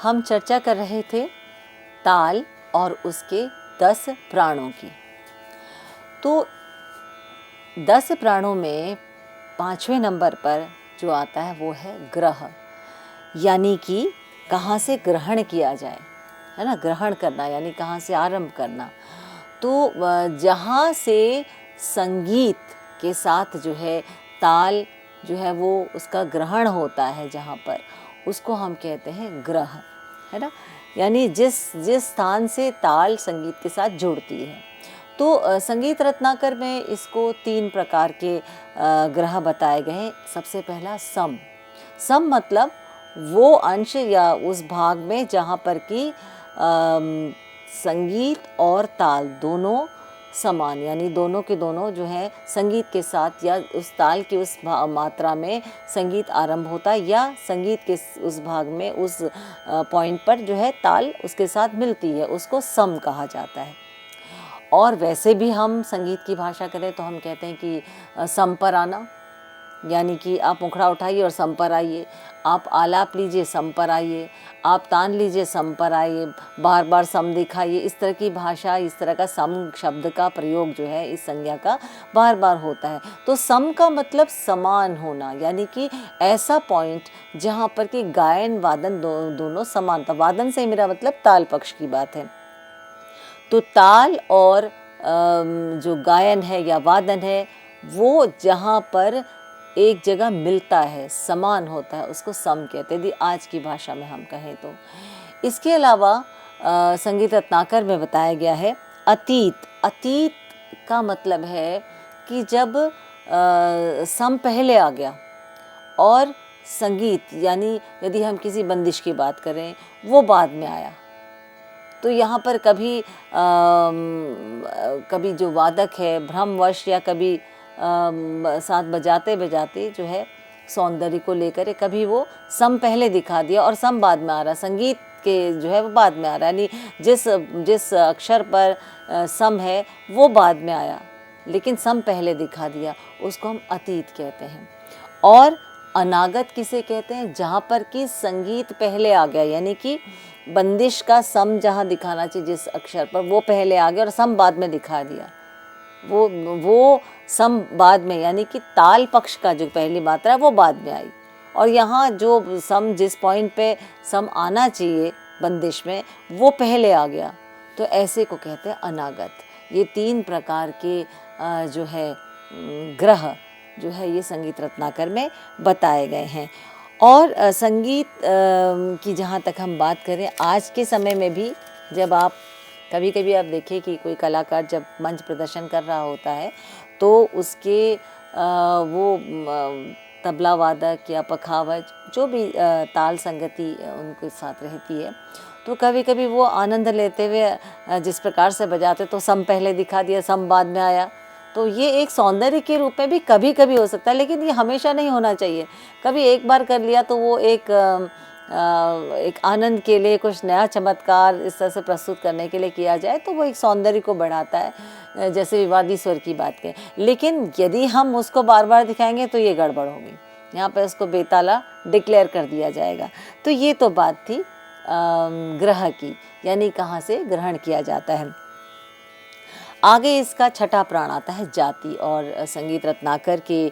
हम चर्चा कर रहे थे ताल और उसके 10 प्राणों की। तो 10 प्राणों में 5वें नंबर पर जो आता है वो है ग्रह, यानी कि कहाँ से ग्रहण किया जाए, है ना। ग्रहण करना यानी कहाँ से आरंभ करना। तो जहाँ से संगीत के साथ जो है ताल जो है वो उसका ग्रहण होता है, जहाँ पर उसको हम कहते हैं ग्रह, है ना। यानी जिस स्थान से ताल संगीत के साथ जुड़ती है। तो संगीत रत्नाकर में इसको 3 प्रकार के ग्रह बताए गए हैं। सबसे पहला सम। सम मतलब वो अंश या उस भाग में जहाँ पर कि संगीत और ताल दोनों समान, यानी दोनों के दोनों जो है संगीत के साथ या उस ताल की उस मात्रा में संगीत आरंभ होता है, या संगीत के उस भाग में उस पॉइंट पर जो है ताल उसके साथ मिलती है, उसको सम कहा जाता है। और वैसे भी हम संगीत की भाषा करें तो हम कहते हैं कि सम पर आना, यानी कि आप मुखड़ा उठाइए और सम पर आइए, आप आलाप लीजिए सम पर आइए, आप तान लीजिए सम पर आइए, बार बार सम दिखाइए। इस तरह की भाषा, इस तरह का सम शब्द का प्रयोग जो है इस संज्ञा का बार बार होता है। तो सम का मतलब समान होना, यानी कि ऐसा पॉइंट जहाँ पर कि गायन वादन दोनों समान था। वादन से मेरा मतलब ताल पक्ष की बात है। तो ताल और जो गायन है या वादन है वो जहाँ पर एक जगह मिलता है, समान होता है, उसको सम कहते हैं, यदि आज की भाषा में हम कहें तो। इसके अलावा संगीत रत्नाकर में बताया गया है अतीत। अतीत का मतलब है कि जब सम पहले आ गया और संगीत, यानी यदि हम किसी बंदिश की बात करें वो बाद में आया, तो यहाँ पर कभी जो वादक है भ्रमवश या कभी साथ बजाते बजाते जो है सौंदर्य को लेकर कभी वो सम पहले दिखा दिया और सम बाद में आ रहा, संगीत के जो है वो बाद में आ रहा, यानी जिस अक्षर पर सम है वो बाद में आया लेकिन सम पहले दिखा दिया, उसको हम अतीत कहते हैं। और अनागत किसे कहते हैं? जहाँ पर कि संगीत पहले आ गया, यानी कि बंदिश का सम जहाँ दिखाना चाहिए जिस अक्षर पर वो पहले आ गया और सम बाद में दिखा दिया, वो सम बाद में, यानी कि ताल पक्ष का जो पहली मात्रा है वो बाद में आई, और यहाँ जो सम जिस पॉइंट पे सम आना चाहिए बंदिश में वो पहले आ गया, तो ऐसे को कहते हैं अनागत। ये 3 प्रकार के जो है ग्रह जो है ये संगीत रत्नाकर में बताए गए हैं। और संगीत की जहाँ तक हम बात करें, आज के समय में भी जब आप कभी आप देखें कि कोई कलाकार जब मंच प्रदर्शन कर रहा होता है तो उसके वो तबला वादक या पखावज जो भी ताल संगति उनके साथ रहती है, तो कभी वो आनंद लेते हुए जिस प्रकार से बजाते तो सम पहले दिखा दिया सम बाद में आया, तो ये एक सौंदर्य के रूप में भी कभी हो सकता है, लेकिन ये हमेशा नहीं होना चाहिए। कभी एक बार कर लिया तो वो एक आनंद के लिए, कुछ नया चमत्कार इस तरह से प्रस्तुत करने के लिए किया जाए तो वो एक सौंदर्य को बढ़ाता है, जैसे विवादी स्वर की बात करें। लेकिन यदि हम उसको बार बार दिखाएंगे तो ये गड़बड़ होगी, यहाँ पे उसको बेताला डिक्लेयर कर दिया जाएगा। तो ये तो बात थी ग्रह की, यानी कहाँ से ग्रहण किया जाता है। आगे इसका छठा प्राण आता है जाति, और संगीत रत्नाकर के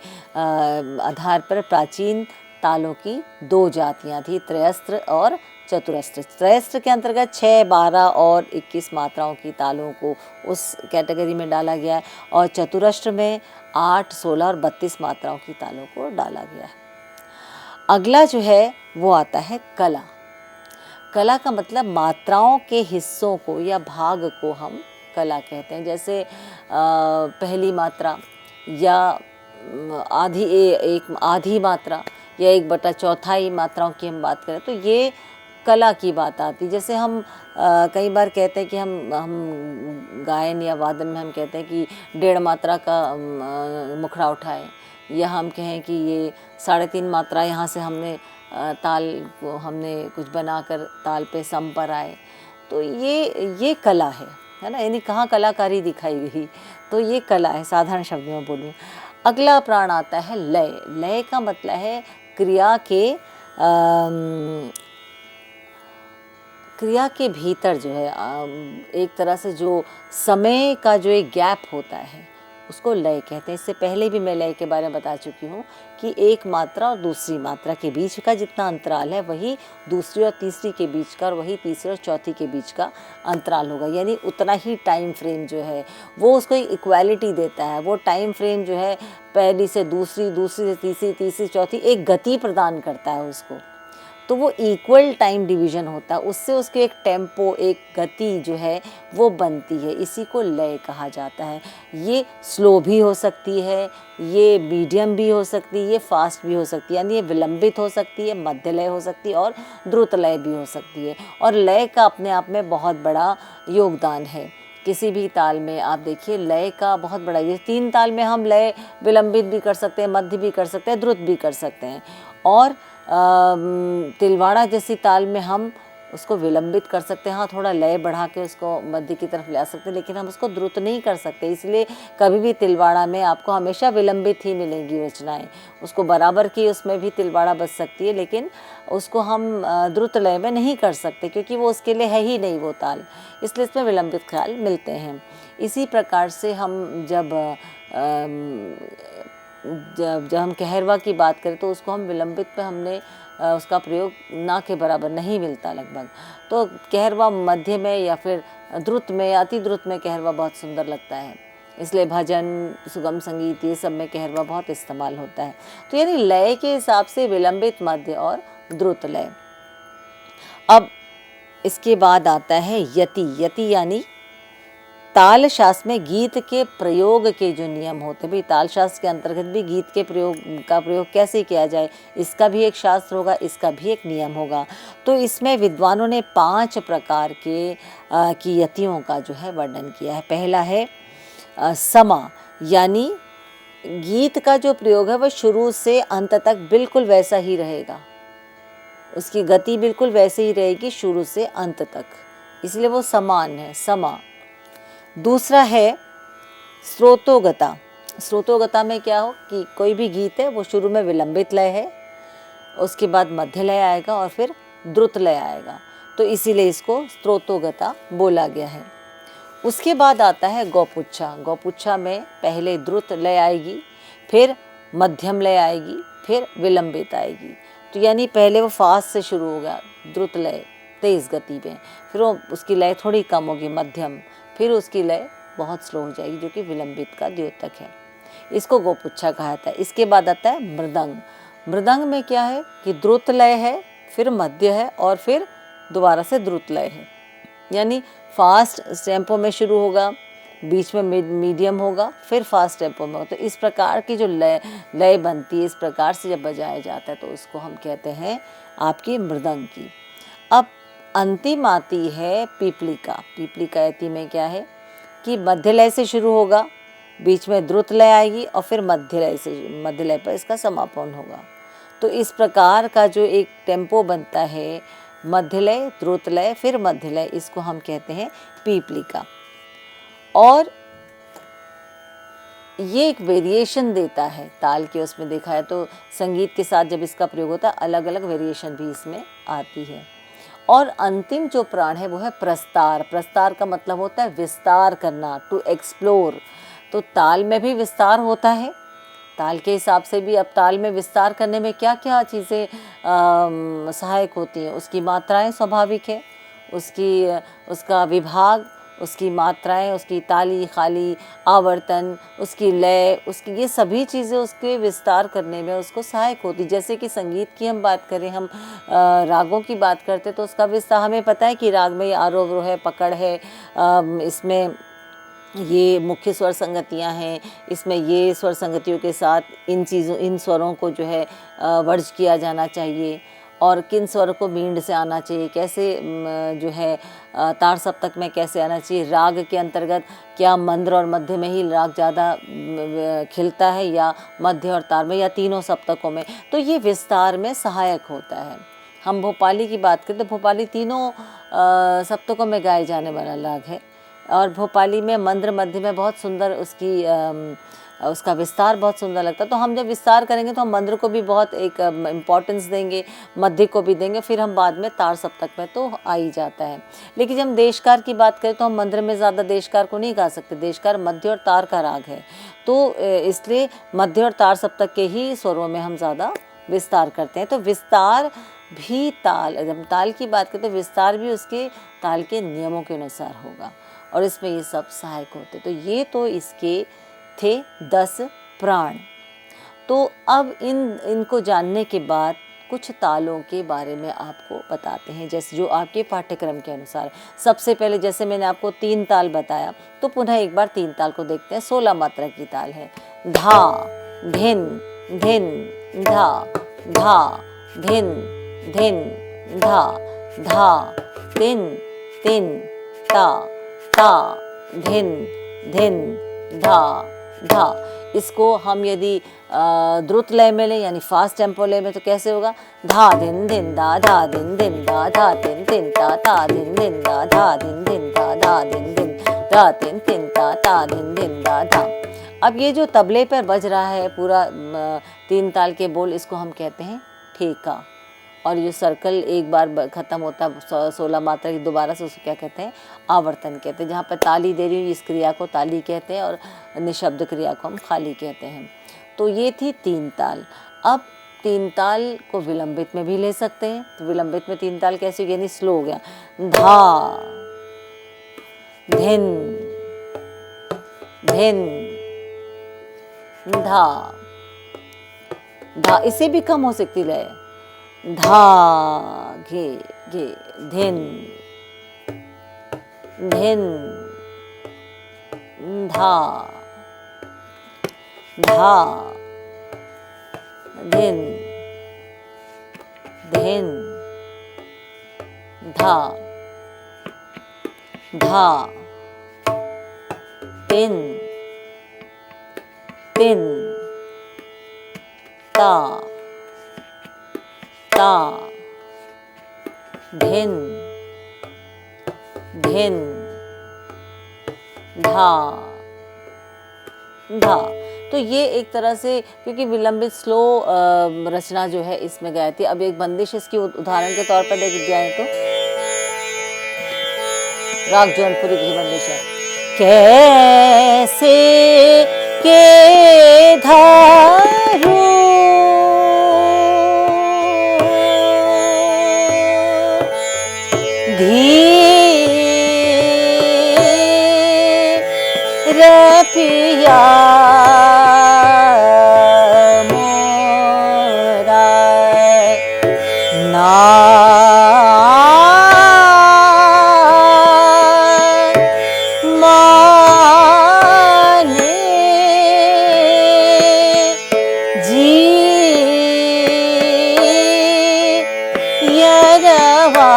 आधार पर प्राचीन तालों की 2 जातियां थी, त्रयस्त्र और चतुरस्त्र। त्रयस्त्र के अंतर्गत 6, 12 और 21 मात्राओं की तालों को उस कैटेगरी में डाला गया है, और चतुरस्त्र में 8, 16 और 32 मात्राओं की तालों को डाला गया है। अगला जो है वो आता है कला। कला का मतलब मात्राओं के हिस्सों को या भाग को हम कला कहते हैं। जैसे पहली मात्रा या आधी मात्रा या 1/4 मात्राओं की हम बात करें तो ये कला की बात आती। जैसे हम कई बार कहते हैं कि हम गायन या वादन में हम कहते हैं कि 1.5 मात्रा का मुखड़ा उठाएं, या हम कहें कि ये 3.5 मात्रा यहाँ से हमने ताल को हमने कुछ बनाकर ताल पे सम पर आए, तो ये कला है ना, यानी कहाँ कलाकारी दिखाई गई, तो ये कला है साधारण शब्दों में बोलूँ। अगला प्राण आता है लय। लय का मतलब है क्रिया के क्रिया के भीतर जो है एक तरह से जो समय का जो एक गैप होता है उसको लय कहते हैं। इससे पहले भी मैं लय के बारे में बता चुकी हूँ कि एक मात्रा और दूसरी मात्रा के बीच का जितना अंतराल है वही दूसरी और तीसरी के बीच का और वही तीसरी और चौथी के बीच का अंतराल होगा। यानी उतना ही टाइम फ्रेम जो है वो उसको इक्वालिटी देता है। वो टाइम फ्रेम जो है पहली से दूसरी, दूसरी से तीसरी, तीसरी चौथी एक गति प्रदान करता है उसको। तो वो इक्वल टाइम डिवीज़न होता है, उससे उसके एक टेम्पो, एक गति जो है वो बनती है। इसी को लय कहा जाता है। ये स्लो भी हो सकती है, ये मीडियम भी हो सकती है, ये फास्ट भी हो सकती है। यानी ये विलंबित हो सकती है, मध्य लय हो सकती है और द्रुत लय भी हो सकती है। और लय का अपने आप में बहुत बड़ा योगदान है। किसी भी ताल में आप देखिए लय का बहुत बड़ा, ये 3 ताल में हम लय विलंबित भी कर सकते हैं, मध्य भी कर सकते हैं, द्रुत भी कर सकते हैं। और तिलवाड़ा जैसी ताल में हम उसको विलंबित कर सकते हैं। हाँ, थोड़ा लय बढ़ा के उसको मध्य की तरफ ला सकते हैं, लेकिन हम उसको द्रुत नहीं कर सकते। इसलिए कभी भी तिलवाड़ा में आपको हमेशा विलंबित ही मिलेंगी रचनाएं। उसको बराबर की उसमें भी तिलवाड़ा बच सकती है, लेकिन उसको हम द्रुत लय में नहीं कर सकते क्योंकि वो उसके लिए है ही नहीं वो ताल। इसलिए इसमें विलंबित ख्याल मिलते हैं। इसी प्रकार से हम जब हम कहरवा की बात करें तो उसको हम विलंबित पे हमने उसका प्रयोग ना के बराबर नहीं मिलता लगभग। तो कहरवा मध्य में या फिर द्रुत में या अति द्रुत में कहरवा बहुत सुंदर लगता है। इसलिए भजन, सुगम संगीत ये सब में कहरवा बहुत इस्तेमाल होता है। तो यानी लय के हिसाब से विलंबित, मध्य और द्रुत लय। अब इसके बाद आता है यति। यति यानी ताल शास्त्र में गीत के प्रयोग के जो नियम होते हैं। भाई ताल शास्त्र के अंतर्गत भी गीत के प्रयोग कैसे किया जाए, इसका भी एक शास्त्र होगा, इसका भी एक नियम होगा। तो इसमें विद्वानों ने 5 प्रकार के की यतियों का जो है वर्णन किया है। पहला है समा, यानी गीत का जो प्रयोग है वह शुरू से अंत तक बिल्कुल वैसा ही रहेगा, उसकी गति बिल्कुल वैसे ही रहेगी शुरू से अंत तक, इसलिए वो समान है, समा। दूसरा है स्रोतोगता। स्रोतोगता में क्या हो कि कोई भी गीत है वो शुरू में विलंबित लय है, उसके बाद मध्य लय आएगा और फिर द्रुत लय आएगा, तो इसीलिए इसको स्रोतोगता बोला गया है। उसके बाद आता है गौपुच्छा। गौपुच्छा में पहले द्रुत लय आएगी, फिर मध्यम लय आएगी, फिर विलंबित आएगी। तो यानी पहले वो फास्ट से शुरू होगा, द्रुत लय तेज़ गति में, फिर वो उसकी लय थोड़ी कम होगी, मध्यम, फिर उसकी लय बहुत स्लो हो जाएगी जो कि विलंबित का द्योतक है। इसको गौपुच्छा कहा जाता है। इसके बाद आता है मृदंग। मृदंग में क्या है कि द्रुत लय है, फिर मध्य है और फिर दोबारा से द्रुत लय है। यानी फास्ट टेम्पो में शुरू होगा, बीच में मीडियम होगा, फिर फास्ट टेम्पो में होगा। तो इस प्रकार की जो लय बनती है, इस प्रकार से जब बजाया जाता है तो उसको हम कहते हैं आपकी मृदंग की। अब अंतिम आती है पीपलिका। पीपलिका यति में क्या है कि मध्य लय से शुरू होगा, बीच में द्रुत लय आएगी और फिर मध्य लय पर इसका समापन होगा। तो इस प्रकार का जो एक टेम्पो बनता है, मध्य लय, द्रुत लय, फिर मध्य लय, इसको हम कहते हैं पीपलिका। और ये एक वेरिएशन देता है ताल के, उसमें देखा है तो संगीत के साथ जब इसका प्रयोग होता है अलग अलग वेरिएशन भी इसमें आती है। और अंतिम जो प्राण है वो है प्रस्तार। प्रस्तार का मतलब होता है विस्तार करना, टू एक्सप्लोर। तो ताल में भी विस्तार होता है, ताल के हिसाब से भी। अब ताल में विस्तार करने में क्या क्या चीज़ें सहायक होती हैं, उसकी मात्राएं स्वाभाविक है, उसका विभाग, उसकी मात्राएं, उसकी ताली खाली, आवर्तन, उसकी लय, उसकी ये सभी चीज़ें उसके विस्तार करने में उसको सहायक होती। जैसे कि संगीत की हम बात करें, हम रागों की बात करते तो उसका विस्तार हमें पता है कि राग में ये आरोह है, पकड़ है, इसमें ये मुख्य स्वर संगतियाँ हैं, इसमें ये स्वर संगतियों के साथ इन स्वरों को जो है वर्ज किया जाना चाहिए और किन स्वर को मींड से आना चाहिए, कैसे जो है तार सप्तक में कैसे आना चाहिए, राग के अंतर्गत क्या मंद्र और मध्य में ही राग ज़्यादा खिलता है या मध्य और तार में या तीनों सप्तकों में। तो ये विस्तार में सहायक होता है। हम भोपाली की बात करें तो भोपाली तीनों सप्तकों में गाए जाने वाला राग है और भोपाली में मंद्र मध्य में बहुत सुंदर उसकी उसका विस्तार बहुत सुंदर लगता है। तो हम जब विस्तार करेंगे तो हम मंद्र को भी बहुत एक इम्पॉर्टेंस देंगे, मध्य को भी देंगे, फिर हम बाद में तार सप्तक में तो आ ही जाता है। लेकिन जब हम देशकार की बात करें तो हम मंद्र में ज़्यादा देशकार को नहीं गा सकते। देशकार मध्य और तार का राग है, तो इसलिए मध्य और तार सप्तक के ही स्वरों में हम ज़्यादा विस्तार करते हैं। तो विस्तार भी ताल, जब ताल की बात करते हैं विस्तार भी उसके ताल के नियमों के अनुसार होगा, और इसमें ये सब सहायक होते। तो ये तो इसके थे 10 प्राण। तो अब इनको जानने के बाद कुछ तालों के बारे में आपको बताते हैं, जैसे जो आपके पाठ्यक्रम के अनुसार। सबसे पहले जैसे मैंने आपको 3 ताल बताया, तो पुनः एक बार 3 ताल को देखते हैं। 16 मात्रा की ताल है। धा धिन धिन धा, धा धिन धिन धा, धा तिन तिन ता, ता धिन धिन धा धा। इसको हम यदि द्रुत लय में लें यानी फास्ट टेम्पो लय में तो कैसे होगा? धा दिन दिन दा, धा दिन दिन दा, धा तिन तिन ता, ता दिन दिन दा, धा दिन दिन दा, धा दिन दिन दा, तिन तिन ता, ता दिन दिन दा, धा। अब ये जो तबले पर बज रहा है पूरा 3 ताल के बोल, इसको हम कहते हैं ठेका। और ये सर्कल एक बार ख़त्म होता है 16 मात्रा की, दोबारा से उसको क्या कहते हैं? आवर्तन कहते हैं। जहाँ पर ताली दे रही हूँ इस क्रिया को ताली कहते हैं, और निशब्द क्रिया को हम खाली कहते हैं। तो ये थी 3 ताल। अब 3 ताल को विलंबित में भी ले सकते हैं। तो विलंबित में 3 ताल कैसे, यानी स्लो हो गया। धा धिन धिन धा, धा इससे भी कम हो सकती है। धा घे घे धिन धिन धा, धा धिन धिन धा, धा तिन तिन ता, ता धिन धिन धा, धा। तो ये एक तरह से, क्योंकि विलंबित स्लो रचना जो है इसमें गाई थी। अब एक बंदिश इसकी उदाहरण के तौर पर देख दिया है तो राग जौनपुरी की बंदिश है। कैसे के धारू पिया मोरा ना माने जी यरवा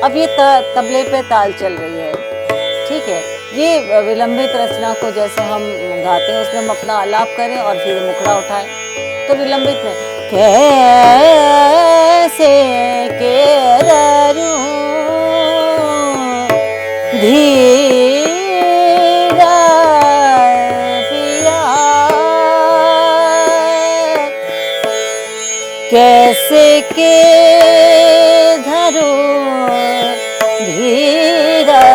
अब ये तबले पे ताल चल रही है, ठीक है। ये विलंबित रचना को जैसे हम गाते हैं उसमें हम अपना आलाप करें और फिर मुखड़ा उठाएं। तो विलंबित में कैसे के दरू धीरा पिया, कैसे के धरू धीरा,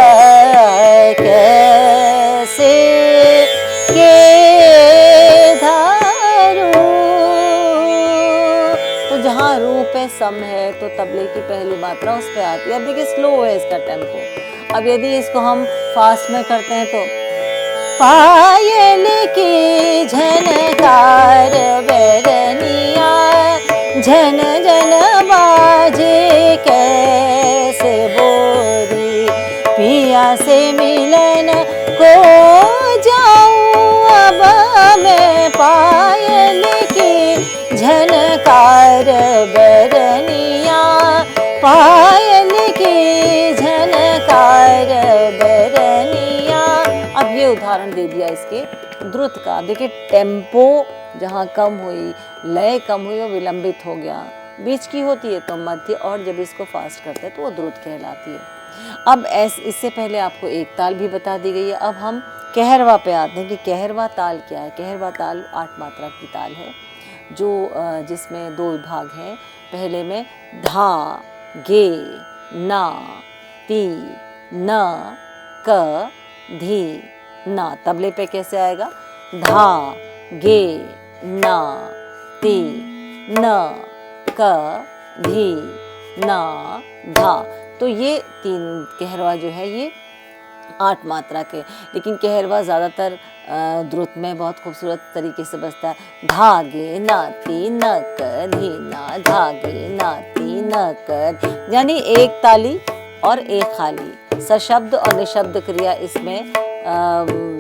कैसे के धारू। तो जहाँ रूप है सम है तो तबले की पहली मात्रा उस पे आती है। अब देखिए स्लो है इसका टेम्पो। अब यदि इसको हम फास्ट में करते हैं तो पायल की झनकार बेरनिया झन झन बाजे कैसे बोरी, पिया से मिलन को जाऊं अब मैं पायल की झनकार बेरनिया, पायल की झनकार बेरनिया। अब ये उदाहरण दे दिया इसके द्रुत का। देखिए टेम्पो जहाँ कम हुई, लय कम हुई, वो विलंबित हो गया। बीच की होती है तो मध्य, और जब इसको फास्ट करते हैं तो वो द्रुत कहलाती है। अब इससे पहले आपको एक ताल भी बता दी गई है। अब हम कहरवा पे आते हैं कि कहरवा ताल क्या है। कहरवा ताल 8 मात्रा की ताल है, जो जिसमें 2 विभाग हैं। पहले में धा, गे, ना, ती, न, क, धी, ना। तबले पे कैसे आएगा? धा, गे, ना, ती, न, क, धी, ना, धा। तो ये 3 कहरवा जो है ये 8 मात्रा के। लेकिन कहरवा ज़्यादातर द्रुत में बहुत खूबसूरत तरीके से बजता है। धागे नाती नक धीना, धागे नाती नक, यानी एक ताली और एक खाली, सशब्द और निशब्द क्रिया इसमें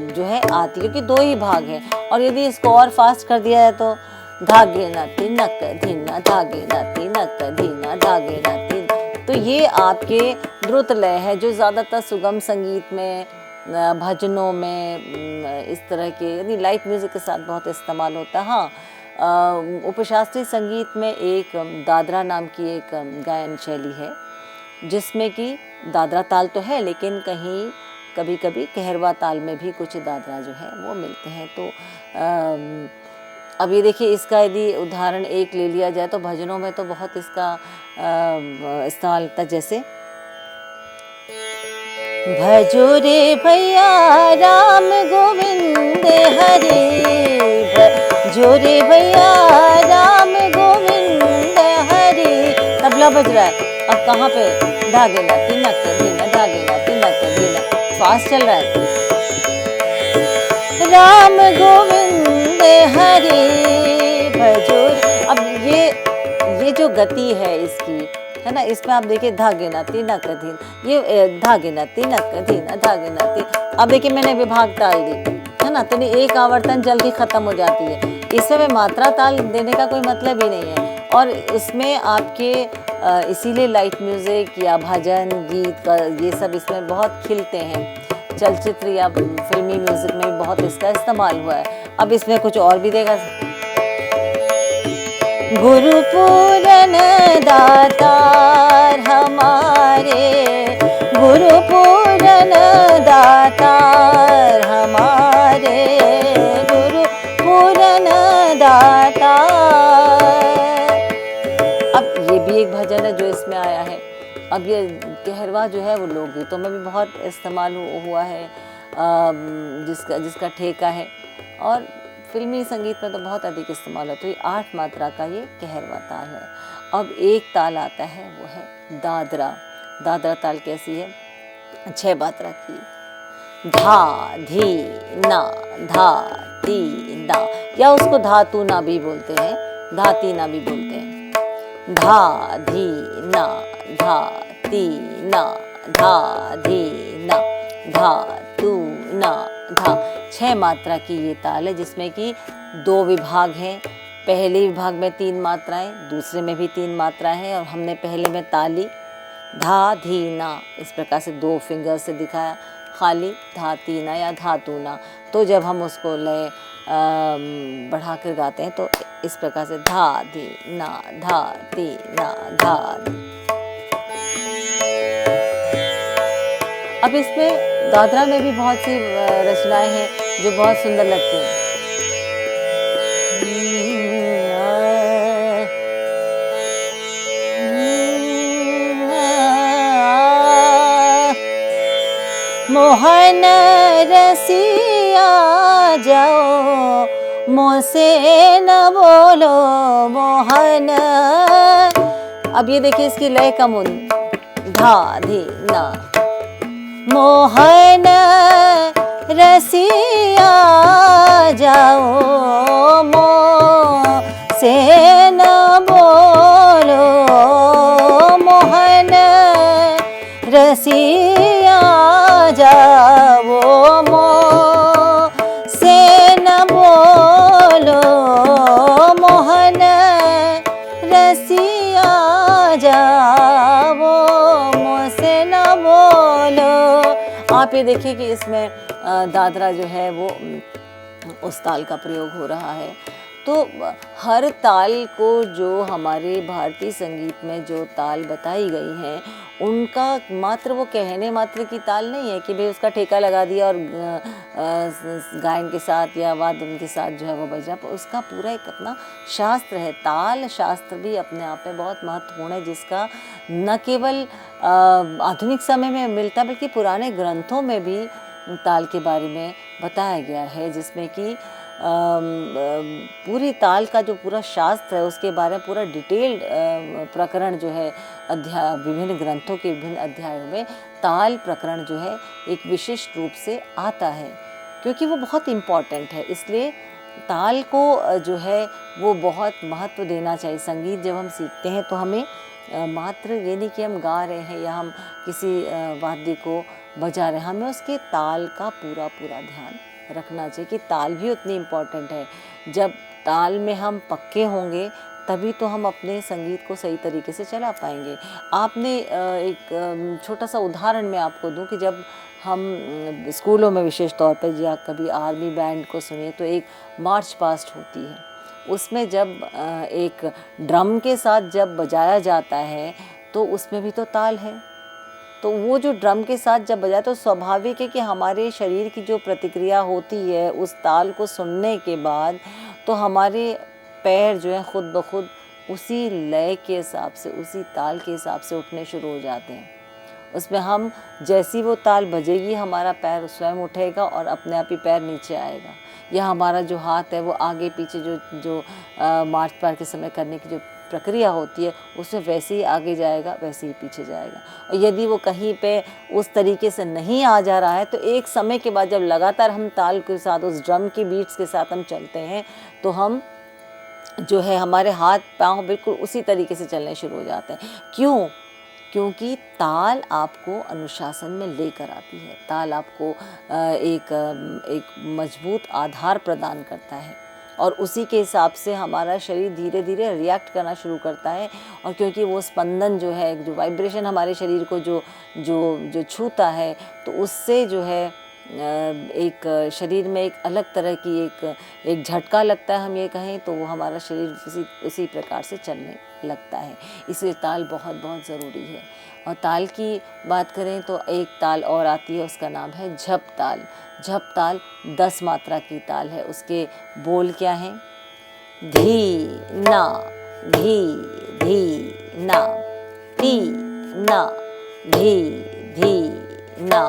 जो है आती है, क्योंकि 2 ही भाग हैं। और यदि इसको और फास्ट कर दिया जाए तो धागे नाती नक धीना, धागे नाती नक धीना, धागे नाती। तो ये आपके द्रुत लय है जो ज़्यादातर सुगम संगीत में, भजनों में, इस तरह के यानी लाइट म्यूज़िक के साथ बहुत इस्तेमाल होता है। हाँ, उपशास्त्रीय संगीत में एक दादरा नाम की एक गायन शैली है, जिसमें कि दादरा ताल तो है, लेकिन कहीं कभी कभी कहरवा ताल में भी कुछ दादरा जो है वो मिलते हैं। तो अब ये देखिए, इसका यदि उदाहरण एक ले लिया जाए तो भजनों में तो बहुत इसका इस्तेमाल होता है। जैसे भजो रे भैया राम गोविंद हरे, भजो रे भैया राम गोविंद हरे। तबला बज रहा है। अब कहाँ पे? धागे ना तिनक धीना, धागे ना तिनक धीना, फास्ट चल रहा है। राम गोविंद हरे भजो। अब ये जो गति है इसकी, है ना, इसमें आप देखिए धागे ना तिनक धीन, ये धागे ना तिनक धीना, धागे ना तीन। अब देखिए मैंने विभाग ताल दी, है ना, तो एक आवर्तन जल्दी खत्म हो जाती है। इसमें मात्रा ताल देने का कोई मतलब ही नहीं है। और इसमें आपके इसीलिए लाइट म्यूज़िक या भजन गीत का ये सब इसमें बहुत खिलते हैं। चलचित्र या फिल्मी म्यूज़िक में भी बहुत इसका इस्तेमाल हुआ है। अब इसमें कुछ और भी देगा। गुरु पूरन दातार हमारे, गुरु पूरन दातार हमारे, गुरु पूरन दातार। अब ये भी एक भजन है जो इसमें आया है। अब ये कहरवा जो है वो लोकगीतों में भी बहुत इस्तेमाल हुआ है, जिसका ठेका है, और फिल्मी संगीत में तो बहुत अधिक इस्तेमाल होता है। तो ये 8 मात्रा का ये कहरवा ताल है। अब एक ताल आता है, वो है दादरा। दादरा ताल कैसी है? 6 मात्रा की। धा, धी, ना, धा, ती, ना, या उसको धातु ना भी बोलते हैं, धाती ना भी बोलते हैं। धा, धी, ना, धा, ती, ना, धा, धी, ना, धा, तू, ना, धा। 6 मात्रा की ये ताल है, जिसमें कि 2 विभाग हैं। पहले विभाग में 3 मात्राएं, दूसरे में भी 3 मात्राएं हैं। और हमने पहले में ताली धा, धी, ना इस प्रकार से 2 फिंगर से दिखाया, खाली धा, ती, ना या धातु ना। तो जब हम उसको लय बढ़ा कर गाते हैं तो इस प्रकार से धा, धी, ना, धा, ती, ना, धा। अब इसमें दादरा में भी बहुत सी रचनाएं हैं जो बहुत सुंदर लगती हैं। मोहन रसिया जाओ, मोसे न बोलो मोहन। अब ये देखिए इसकी लय कम होगी, धा, धी, ना। मोहन रसिया जाओ, मोसे न बोलो मोहन रसिया जाओ, मोसे न बोलो मोहन रसिया जाओ, मोसे न बोलो। आप ये देखिए कि इसमें दादरा जो है वो उस ताल का प्रयोग हो रहा है। तो हर ताल को जो हमारे भारतीय संगीत में जो ताल बताई गई हैं उनका मात्र वो कहने मात्र की ताल नहीं है कि भाई उसका ठेका लगा दिया और गायन के साथ या वादन के साथ जो है वो बजा, पर उसका पूरा एक अपना शास्त्र है। ताल शास्त्र भी अपने आप में बहुत महत्वपूर्ण है, जिसका न केवल आधुनिक समय में मिलता बल्कि पुराने ग्रंथों में भी ताल के बारे में बताया गया है, जिसमें कि पूरी ताल का जो पूरा शास्त्र है उसके बारे में पूरा डिटेल्ड प्रकरण जो है अध्याय विभिन्न ग्रंथों के विभिन्न अध्यायों में ताल प्रकरण जो है एक विशिष्ट रूप से आता है, क्योंकि वो बहुत इम्पॉर्टेंट है। इसलिए ताल को जो है वो बहुत महत्व देना चाहिए। संगीत जब हम सीखते हैं तो हमें मात्र ये नहीं कि हम गा रहे हैं या हम किसी वाद्य को बजा रहे हैं, हमें उसके ताल का पूरा ध्यान रखना चाहिए कि ताल भी उतनी इम्पॉर्टेंट है। जब ताल में हम पक्के होंगे तभी तो हम अपने संगीत को सही तरीके से चला पाएंगे। आपने एक छोटा सा उदाहरण मैं आपको दूं कि जब हम स्कूलों में विशेष तौर पर या कभी आर्मी बैंड को सुनिए तो एक मार्च पास्ट होती है, उसमें जब एक ड्रम के साथ जब बजाया जाता है तो उसमें भी तो ताल है। तो वो जो ड्रम के साथ जब बजाए तो स्वाभाविक है कि हमारे शरीर की जो प्रतिक्रिया होती है उस ताल को सुनने के बाद, तो हमारे पैर जो है खुद ब खुद उसी लय के हिसाब से उसी ताल के हिसाब से उठने शुरू हो जाते हैं। उसमें हम जैसी वो ताल बजेगी हमारा पैर स्वयं उठेगा और अपने आप ही पैर नीचे आएगा, या हमारा जो हाथ है वो आगे पीछे जो मार्च पास्ट के समय करने की जो प्रक्रिया होती है उसमें वैसे ही आगे जाएगा वैसे ही पीछे जाएगा। और यदि वो कहीं पे उस तरीके से नहीं आ जा रहा है तो एक समय के बाद जब लगातार हम ताल के साथ उस ड्रम की बीट्स के साथ हम चलते हैं तो हम जो है हमारे हाथ पाँव बिल्कुल उसी तरीके से चलने शुरू हो जाते हैं। क्यों? क्योंकि ताल आपको अनुशासन में लेकर आती है। ताल आपको एक मजबूत आधार प्रदान करता है और उसी के हिसाब से हमारा शरीर धीरे धीरे रिएक्ट करना शुरू करता है। और क्योंकि वो स्पंदन जो है, जो वाइब्रेशन हमारे शरीर को जो छूता है, तो उससे जो है एक शरीर में एक अलग तरह की एक झटका लगता है, हम ये कहें तो वो हमारा शरीर उसी प्रकार से चलने लगता है। इसलिए ताल बहुत ज़रूरी है। और ताल की बात करें तो एक ताल और आती है, उसका नाम है झप ताल। झप ताल 10 मात्रा की ताल है। उसके बोल क्या हैं? धी ना, धी धी ना, ती ना, धी धी ना,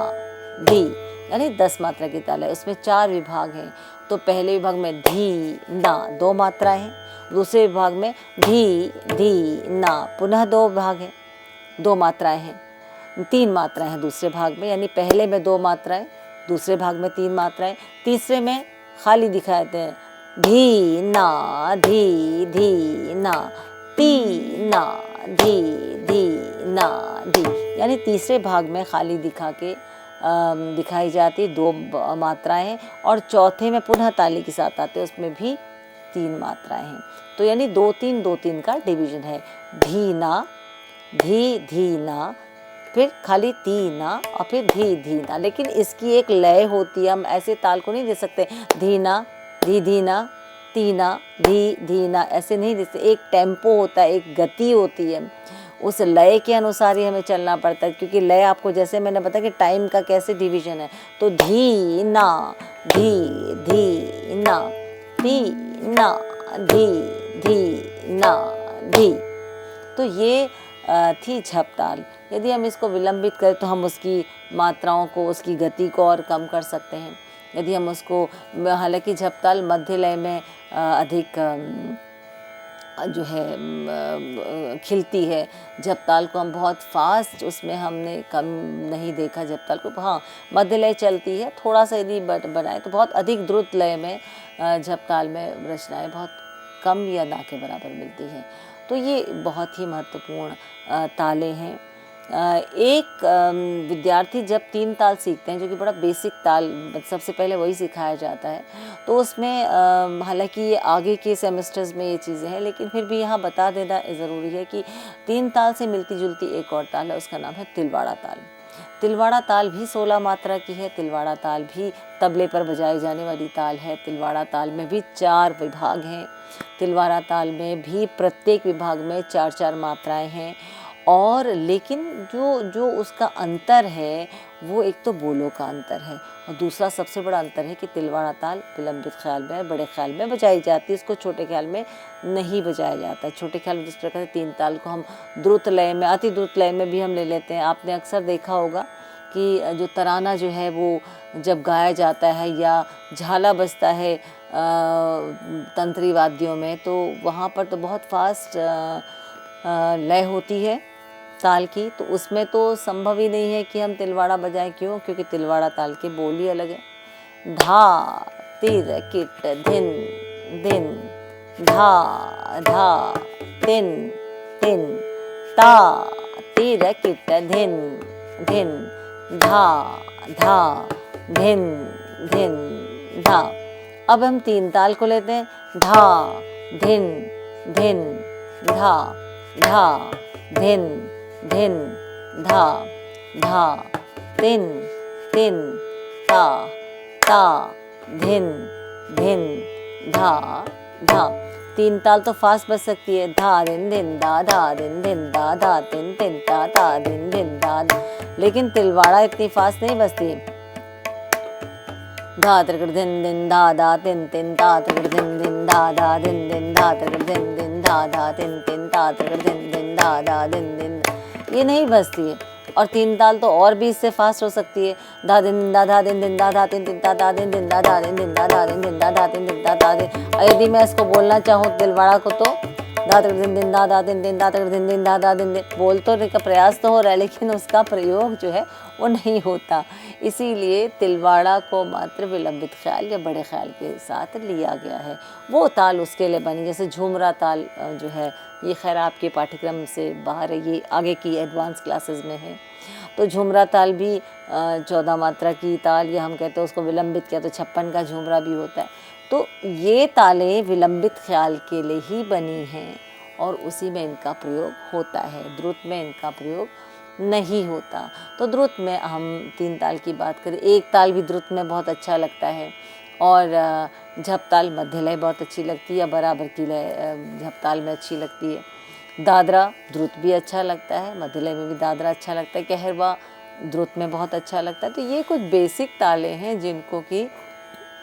धी, यानी 10 मात्रा की ताल है। उसमें 4 विभाग हैं। तो पहले विभाग में धी ना 2 मात्राएं हैं, दूसरे विभाग में धी धी ना पुनः 2 विभाग हैं, 2 मात्राएं हैं, 3 मात्राएं हैं दूसरे भाग में, यानी पहले में 2 मात्राएं, दूसरे भाग में 3 मात्राएं, तीसरे में खाली दिखाते हैं धी ना, धी धी ना, ती ना, धी धी ना, धी, यानी तीसरे भाग में खाली दिखाई जाती 2 मात्राएं हैं। और चौथे में पुनः ताली के साथ आते हैं, उसमें भी 3 मात्राएं हैं। तो यानी 2-3-2-3 का डिवीजन है। धी ना, धी धी ना, फिर खाली ती ना और फिर धी धी ना। लेकिन इसकी एक लय होती है, हम ऐसे ताल को नहीं दे सकते धी ना, धी धी ना, ती ना, धी धी ना, ऐसे नहीं दे सकते। एक टेम्पो होता है, एक गति होती है, उस लय के अनुसार ही हमें चलना पड़ता है। क्योंकि लय आपको जैसे मैंने बताया कि टाइम का कैसे डिवीजन है, तो धी ना, धी धी ना, ती ना, धी धी ना, धी। तो ये थी झप ताल। यदि हम इसको विलंबित करें तो हम उसकी मात्राओं को, उसकी गति को और कम कर सकते हैं। यदि हम उसको, हालांकि झप ताल मध्य लय में अधिक जो है खिलती है। झप ताल को हम बहुत फास्ट, उसमें हमने कम नहीं देखा झप ताल को। हाँ, मध्य लय चलती है, थोड़ा सा यदि बनाए तो बहुत अधिक द्रुत लय में झप ताल में रचनाएं बहुत कम या ना के बराबर मिलती हैं। तो ये बहुत ही महत्वपूर्ण तालें हैं। एक विद्यार्थी जब 3 ताल सीखते हैं, जो कि बड़ा बेसिक ताल, सबसे पहले वही सिखाया जाता है, तो उसमें हालांकि ये आगे के सेमेस्टर्स में ये चीज़ें हैं, लेकिन फिर भी यहाँ बता देना ज़रूरी है कि 3 ताल से मिलती जुलती एक और ताल है, उसका नाम है तिलवाड़ा ताल। तिलवाड़ा ताल भी 16 मात्रा की है। तिलवाड़ा ताल भी तबले पर बजाई जाने वाली ताल है। तिलवाड़ा ताल में भी 4 विभाग हैं। तिलवाड़ा ताल में भी प्रत्येक विभाग में 4-4 मात्राएं हैं। और लेकिन जो उसका अंतर है वो एक तो बोलों का अंतर है, और दूसरा सबसे बड़ा अंतर है कि तिलवाड़ा ताल विलंबित ख्याल में, बड़े ख्याल में बजाई जाती है, इसको छोटे ख्याल में नहीं बजाया जाता। छोटे ख्याल में जिस प्रकार से 3 ताल को हम द्रुत लय में, अति द्रुत लय में भी हम ले लेते हैं। आपने अक्सर देखा होगा कि जो तराना जो है वो जब गाया जाता है या झाला बजता है तंत्री वाद्यों में, तो वहाँ पर तो बहुत फास्ट लय होती है ताल की, तो उसमें तो संभव ही नहीं है कि हम तिलवाड़ा बजाएं। क्यों? क्योंकि तिलवाड़ा ताल के बोल ही अलग है। धा तिर किट धिन धिन, धा धा तिन तिन, ता तिर किट धिन धिन, धा धा धिन धिन, धा। अब हम 3 ताल को लेते हैं। धा धिन धिन, धा धा धिन धिन, धा धा तिन तिन, ता ता धिन धिन, धा धा। 3 ताल तो फास्ट बज सकती है। धा दिन दिन दा, धा दिन दिन दा, धा तिन तिन ता, ता दिन दिन दा। लेकिन तिलवाड़ा इतनी फास्ट नहीं बजती। धा त्रिकट दिन दिन धा, धा तिन तिन ता, त्रिकट दिन दिन धा, धा दिन दिन धा, त्रिकट दिन दिन धा, धा तिन तिन ता, त्रिकट दिन दिन धा, धा दिन दिन, ये नहीं बजती है। और 3 ताल तो और भी इससे फास्ट हो सकती है। धा दिन दिन धा, धा दिन दिन धा, धा तिन तिन ता, धा दिन दिन धा, धा दिन दिन धा, धा दिन दिन धा, धा तिन तिन ता, धा दिन। यदि मैं इसको बोलना चाहूँ तिलवाड़ा को, तो धा त्रिकट दिन दिन धा, धा दिन दिन धा, त्रिकट दिन दिन धा, धा दिन दिन। बोल तो का प्रयास तो हो रहा है, लेकिन उसका प्रयोग जो है वो नहीं होता। इसीलिए तिलवाड़ा को मात्र विलंबित ख्याल या बड़े ख्याल के साथ लिया गया है। वो ताल उसके लिए बनी। जैसे झूमरा ताल जो है, ये खैर आपके पाठ्यक्रम से बाहर है, ये आगे की एडवांस क्लासेस में है। तो झूमरा ताल भी 14 मात्रा की ताल, या हम कहते हैं उसको विलंबित किया तो 56 का झूमरा भी होता है। तो ये तालें विलंबित ख्याल के लिए ही बनी हैं और उसी में इनका प्रयोग होता है। द्रुत में इनका प्रयोग नहीं होता। तो द्रुत में हम 3 ताल की बात करें, 1 ताल भी द्रुत में बहुत अच्छा लगता है, और झपताल मध्य लय बहुत अच्छी लगती है, बराबर की लय झपताल में अच्छी लगती है। दादरा द्रुत भी अच्छा लगता है, मध्य लय में भी दादरा अच्छा लगता है। कहरवा द्रुत में बहुत अच्छा लगता है। तो ये कुछ बेसिक तालें हैं जिनको कि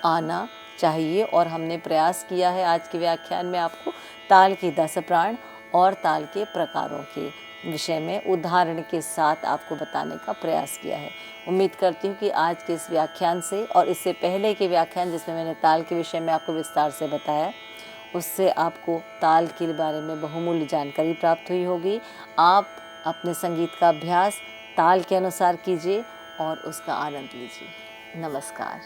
आना चाहिए, और हमने प्रयास किया है आज के व्याख्यान में आपको ताल की 10 प्राण और ताल के प्रकारों के विषय में उदाहरण के साथ आपको बताने का प्रयास किया है। उम्मीद करती हूँ कि आज के इस व्याख्यान से और इससे पहले के व्याख्यान जिसमें मैंने ताल के विषय में आपको विस्तार से बताया, उससे आपको ताल के बारे में बहुमूल्य जानकारी प्राप्त हुई होगी। आप अपने संगीत का अभ्यास ताल के अनुसार कीजिए और उसका आनंद लीजिए। नमस्कार।